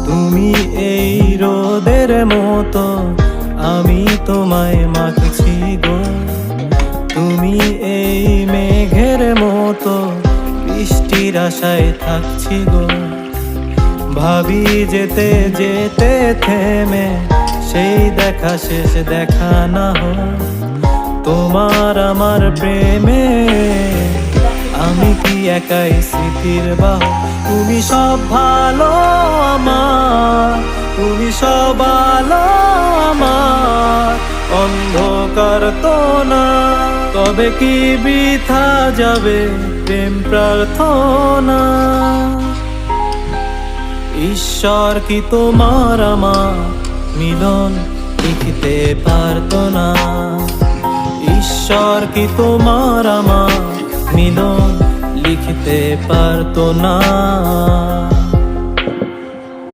তুমি এই রোদের মতো, আমি তোমায় মাখছি গো। তুমি এই মেঘের মতো, বৃষ্টির আশায় থাকছি গো। ভাবি যেতে যেতে থেমে, সেই দেখা শেষ দেখা না হোক তোমার আমার প্রেমে। আমি কি একাই স্মৃতির বাহক? তুমি সব ভালো আমার, তুমি সব আলো আমার, অন্ধকার তো না। তবে কি বৃথা যাবে প্রেম প্রার্থনা? ঈশ্বর কি তোমার আমার মিলন লিখতে পারতো না? ঈশ্বর কি তোমার আমার মিলন লিখতে পারতো না?